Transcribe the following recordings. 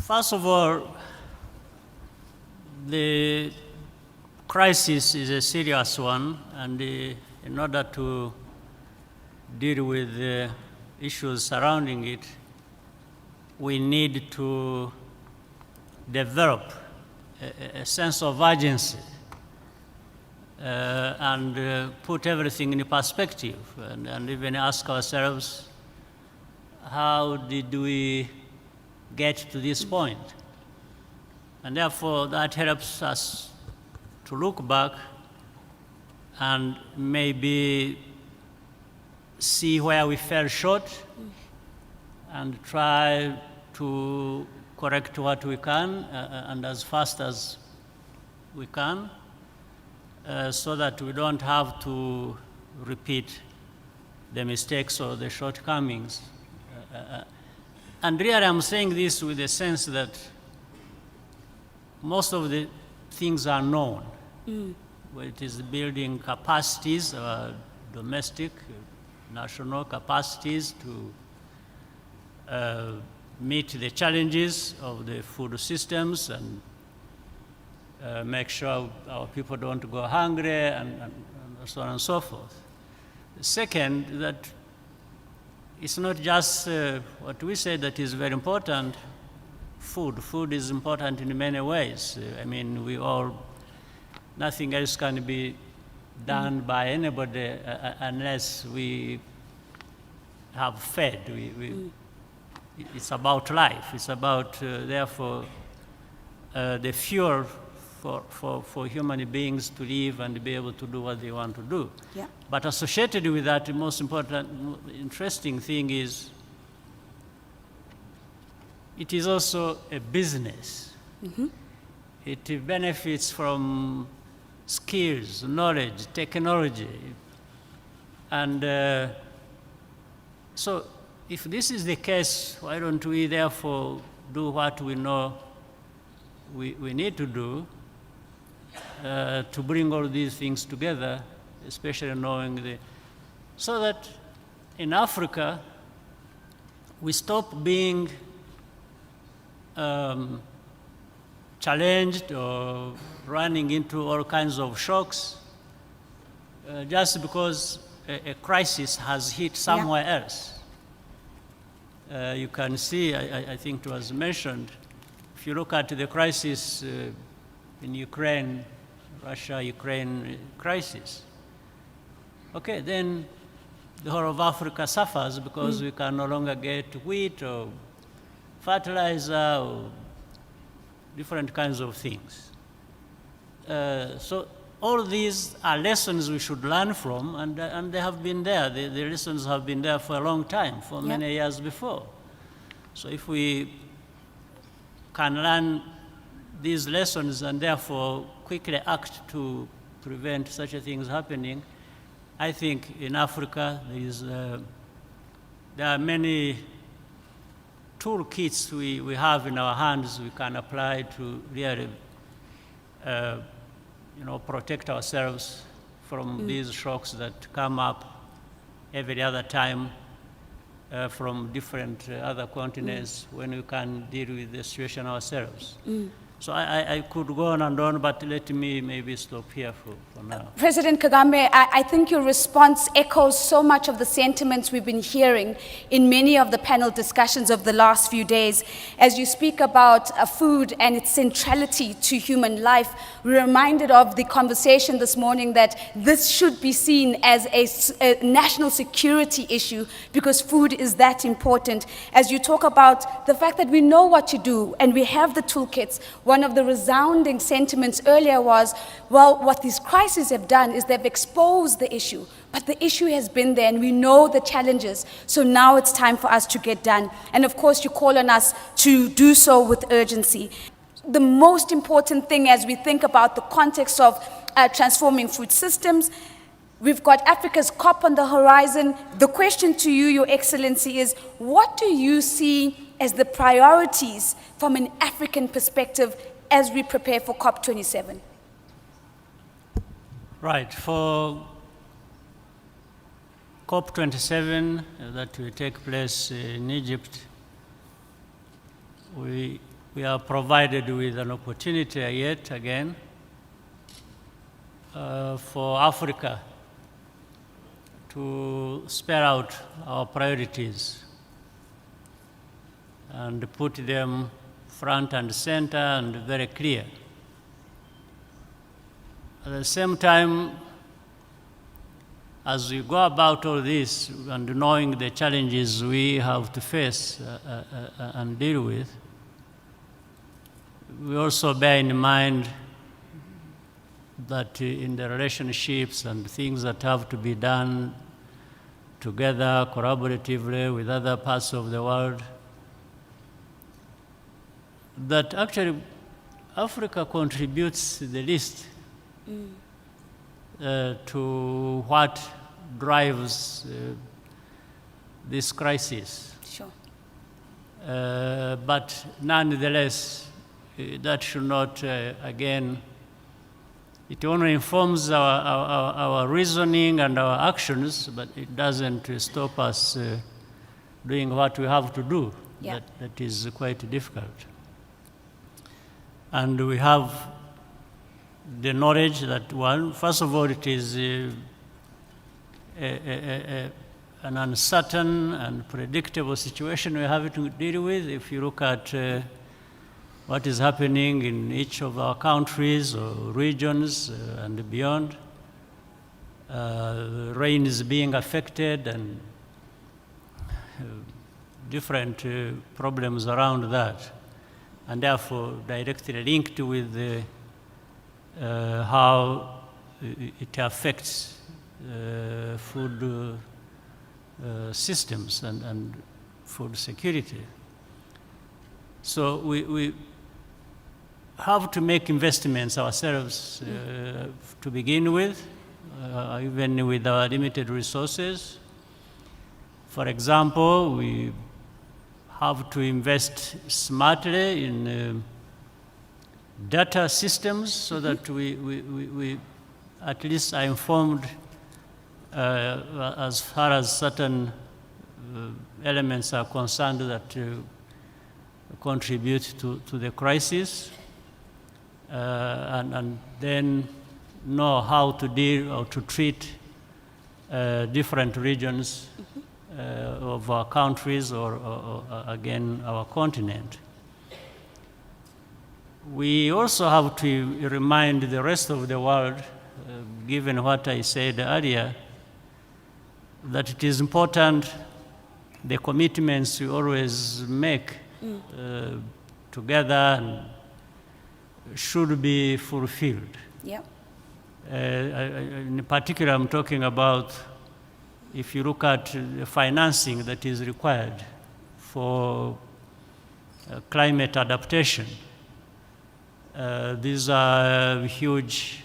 First of all, the crisis is a serious one, and in order to deal with the issues surrounding it, we need to develop a sense of urgency and put everything in perspective and even ask ourselves, how did we get to this point? And therefore, that helps us to look back and maybe see where we fell short and try to correct what we can and as fast as we can so that we don't have to repeat the mistakes or the shortcomings. And really I'm saying this with the sense that most of the things are known. Where it is building capacities, domestic, national capacities to meet the challenges of the food systems and make sure our people don't go hungry and so on and so forth. Second, that it's not just what we say that is very important, food. Food is important in many ways. I mean, nothing else can be done by anybody unless we have fed. It's about life. It's about, therefore, the fuel for human beings to live and be able to do what they want to do. Yeah. But associated with that, the most important, interesting thing is it is also a business. Mm-hmm. It benefits from skills, knowledge, technology. And so if this is the case, why don't we therefore do what we know we need to do to bring all these things together, especially knowing so that in Africa, we stop being challenged or running into all kinds of shocks just because a crisis has hit somewhere else. You can see, I think it was mentioned, if you look at the crisis in Ukraine, Russia-Ukraine crisis, okay, then the whole of Africa suffers because we can no longer get wheat or fertilizer or different kinds of things. So all these are lessons we should learn from, and they have been there. The lessons have been there for a long time, for many years before. So if we can learn these lessons and therefore quickly act to prevent such a things happening, I think in Africa there are many toolkits we have in our hands we can apply to really protect ourselves from these shocks that come up every other time from different other continents when we can deal with the situation ourselves. So I could go on and on, but let me maybe stop here for now. President Kagame, I think your response echoes so much of the sentiments we've been hearing in many of the panel discussions of the last few days. As you speak about food and its centrality to human life, we're reminded of the conversation this morning that this should be seen as a national security issue because food is that important. As you talk about the fact that we know what to do and we have the toolkits, one of the resounding sentiments earlier was, well, what these crises have done is they've exposed the issue. But the issue has been there and we know the challenges. So now it's time for us to get done. And of course, you call on us to do so with urgency. The most important thing as we think about the context of transforming food systems, we've got Africa's COP on the horizon. The question to you, Your Excellency, is what do you see as the priorities from an African perspective as we prepare for COP27? Right. For COP27 that will take place in Egypt, we we are provided with an opportunity yet again for Africa to spell out our priorities and put them front and center and very clear. At the same time, as we go about all this and knowing the challenges we have to face and deal with, we also bear in mind that in the relationships and things that have to be done together, collaboratively with other parts of the world, that actually Africa contributes the least to what drives this crisis. Sure. But nonetheless, that should not, again, it only informs our reasoning and our actions, but it doesn't stop us doing what we have to do. Yeah. That is quite difficult. And we have the knowledge that, one, first of all, it is an uncertain and predictable situation we have to deal with. If you look at what is happening in each of our countries or regions and beyond, rain is being affected and different problems around that, and therefore directly linked with how it affects food systems and food security. So we have to make investments ourselves to begin with, even with our limited resources. For example, we have to invest smartly in data systems so that we at least are informed as far as certain elements are concerned that contribute to the crisis, and then know how to deal or to treat different regions of our countries or again, our continent. We also have to remind the rest of the world, given what I said earlier, that it is important the commitments we always make together and should be fulfilled. Yep. In particular, I'm talking about if you look at the financing that is required for climate adaptation. These are huge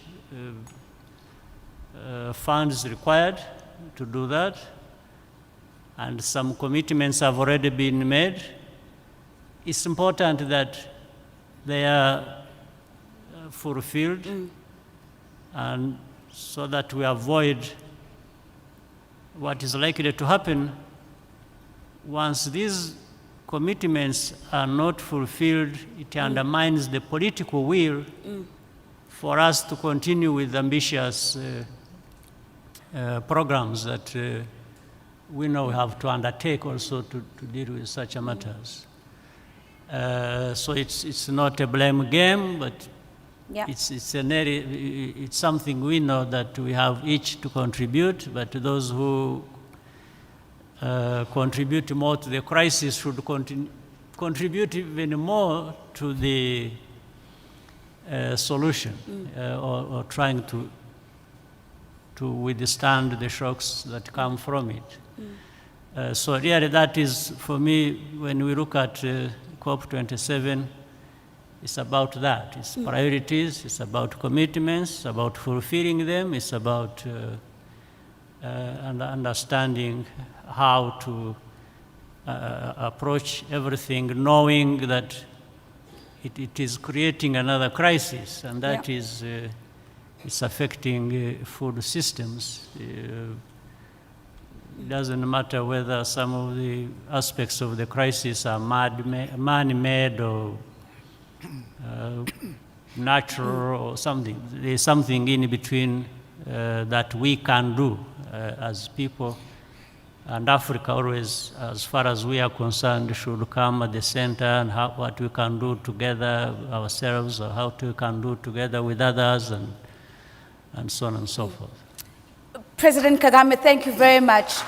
funds required to do that, and some commitments have already been made. It's important that they are fulfilled, and so that we avoid what is likely to happen once these commitments are not fulfilled. It undermines the political will for us to continue with ambitious programs that we know we have to undertake also to deal with such matters. So it's not a blame game, but Yeah. it's something we know that we have each to contribute, but those who contribute more to the crisis should contribute even more to the solution, or trying to withstand the shocks that come from it. So really that is, for me, when we look at COP27, it's about that. It's priorities, it's about commitments, it's about fulfilling them, it's about understanding how to approach everything, knowing that it is creating another crisis, and that is it's affecting food systems. It doesn't matter whether some of the aspects of the crisis are man-made or natural or something. There's something in between that we can do as people. And Africa always, as far as we are concerned, should come at the center and what we can do together ourselves, or how we can do together with others, and so on and so forth. President Kagame, thank you very much.